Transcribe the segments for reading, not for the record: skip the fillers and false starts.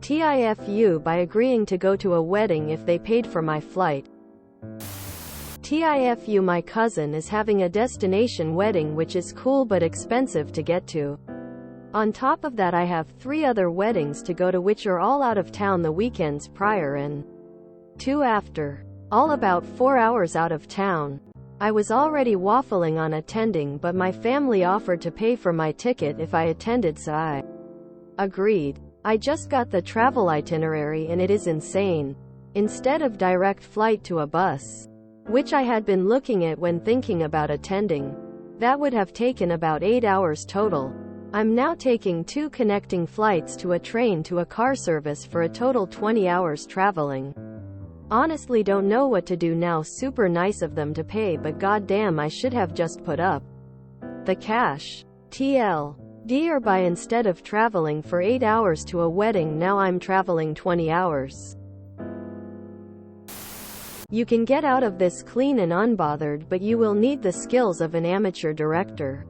TIFU by agreeing to go to a wedding if they paid for my flight. TIFU, my cousin is having a destination wedding which is cool but expensive to get to. On top of that I have 3 other weddings to go to which are all out of town the weekends prior and 2 after. All about 4 hours out of town. I was already waffling on attending but my family offered to pay for my ticket if I attended, so I agreed. I just got the travel itinerary and it is insane. Instead of direct flight to a bus, which I had been looking at when thinking about attending, that would have taken about 8 hours total. I'm now taking 2 connecting flights to a train to a car service for a total 20 hours traveling. Honestly don't know what to do now. Super nice of them to pay, but goddamn I should have just put up the cash. TLD, or by instead of traveling for 8 hours to a wedding, now I'm traveling 20 hours. You can get out of this clean and unbothered, but you will need the skills of an amateur director.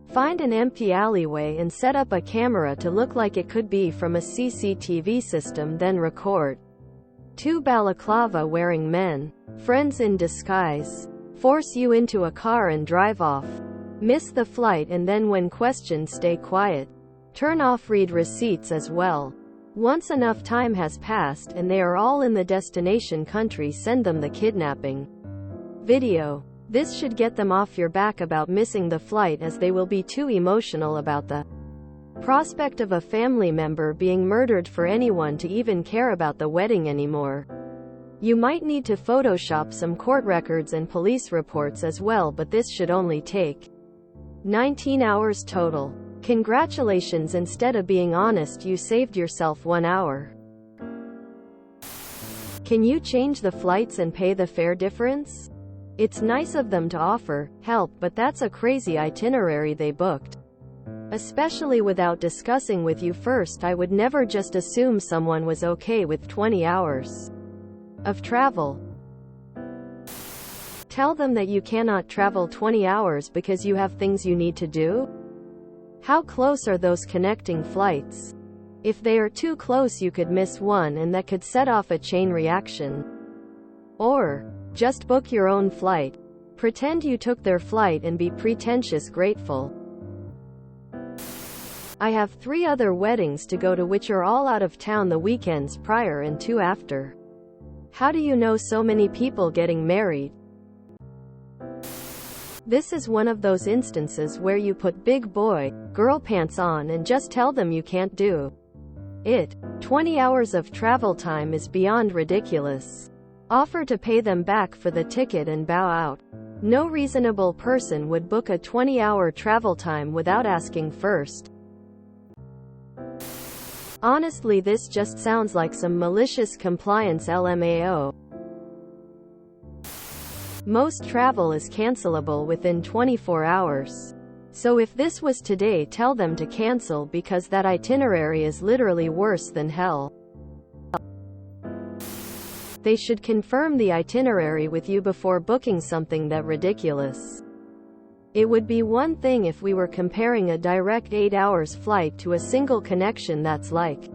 Find an empty alleyway and set up a camera to look like it could be from a CCTV system, then record 2 balaclava-wearing men, friends in disguise, force you into a car and drive off. Miss the flight and then when questioned stay quiet. Turn off read receipts as well. Once enough time has passed and they are all in the destination country, send them the kidnapping video. This should get them off your back about missing the flight, as they will be too emotional about the prospect of a family member being murdered for anyone to even care about the wedding anymore. You might need to Photoshop some court records and police reports as well, but this should only take 19 hours total. Congratulations, instead of being honest you saved yourself 1 hour. Can you change the flights and pay the fare difference? It's nice of them to offer help, but that's a crazy itinerary they booked. Especially without discussing with you first. I would never just assume someone was okay with 20 hours of travel. Tell them that you cannot travel 20 hours because you have things you need to do. How close are those connecting flights? If they are too close you could miss one and that could set off a chain reaction. Or just book your own flight. Pretend you took their flight and be pretentious grateful. I have 3 other weddings to go to which are all out of town the weekends prior and 2 after. How do you know so many people getting married? This is one of those instances where you put big boy, girl pants on and just tell them you can't do it. 20 hours of travel time is beyond ridiculous. Offer to pay them back for the ticket and bow out. No reasonable person would book a 20-hour travel time without asking first. Honestly, this just sounds like some malicious compliance LMAO. Most travel is cancelable within 24 hours. So if this was today, tell them to cancel because that itinerary is literally worse than hell. They should confirm the itinerary with you before booking something that ridiculous. It would be one thing if we were comparing a direct 8 hours flight to a single connection that's like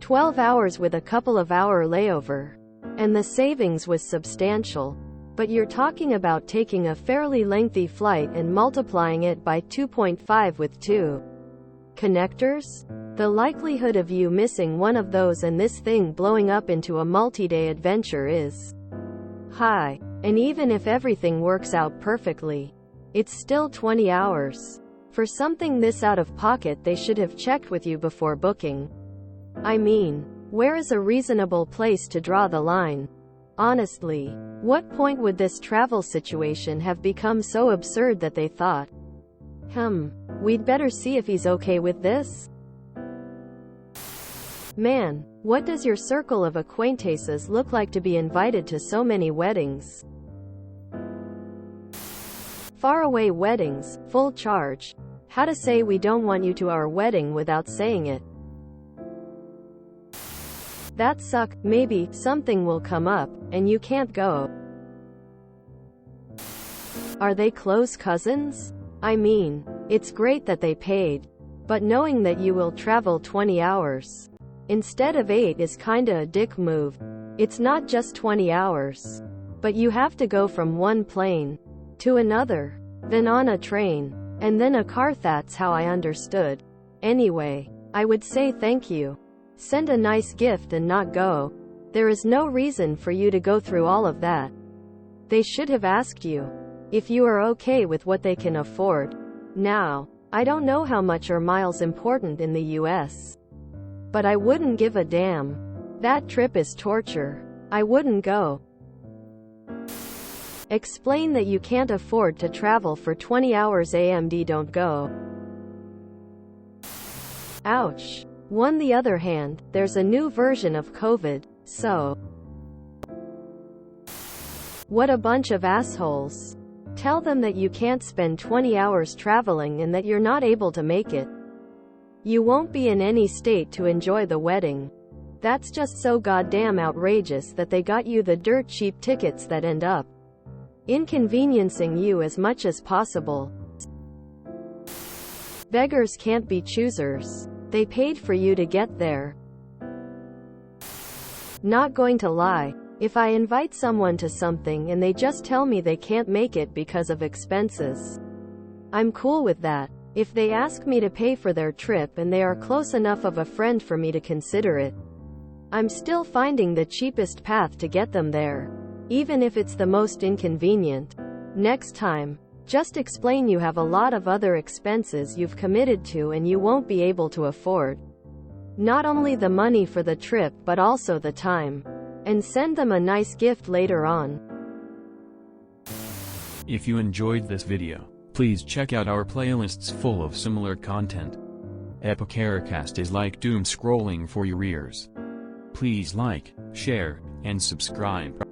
12 hours with a couple of hour layover. And the savings was substantial. But you're talking about taking a fairly lengthy flight and multiplying it by 2.5 with 2 connectors? The likelihood of you missing one of those and this thing blowing up into a multi-day adventure is high. And even if everything works out perfectly, it's still 20 hours. For something this out of pocket, they should have checked with you before booking. I mean, where is a reasonable place to draw the line? Honestly, what point would this travel situation have become so absurd that they thought, we'd better see if he's okay with this? Man, what does your circle of acquaintances look like to be invited to so many weddings? Faraway weddings, full charge. How to say we don't want you to our wedding without saying it. That suck. Maybe something will come up and you can't go. Are they close cousins? I mean, it's great that they paid, but knowing that you will travel 20 hours, instead of 8 is kinda a dick move. It's not just 20 hours. But you have to go from one plane to another, then on a train, and then a car. That's how I understood. Anyway, I would say thank you. Send a nice gift and not go. There is no reason for you to go through all of that. They should have asked you if you are okay with what they can afford. Now, I don't know how much are miles important in the US. But I wouldn't give a damn. That trip is torture. I wouldn't go. Explain that you can't afford to travel for 20 hours. AMD don't go. Ouch. On the other hand, there's a new version of COVID, so what a bunch of assholes. Tell them that you can't spend 20 hours traveling and that you're not able to make it. You won't be in any state to enjoy the wedding. That's just so goddamn outrageous that they got you the dirt cheap tickets that end up inconveniencing you as much as possible. Beggars can't be choosers. They paid for you to get there. Not going to lie. If I invite someone to something and they just tell me they can't make it because of expenses, I'm cool with that. If they ask me to pay for their trip and they are close enough of a friend for me to consider it, I'm still finding the cheapest path to get them there, even if it's the most inconvenient. Next time, just explain you have a lot of other expenses you've committed to and you won't be able to afford. Not only the money for the trip but also the time. And send them a nice gift later on. If you enjoyed this video, please check out our playlists full of similar content. Epicaricast is like doom scrolling for your ears. Please like, share, and subscribe.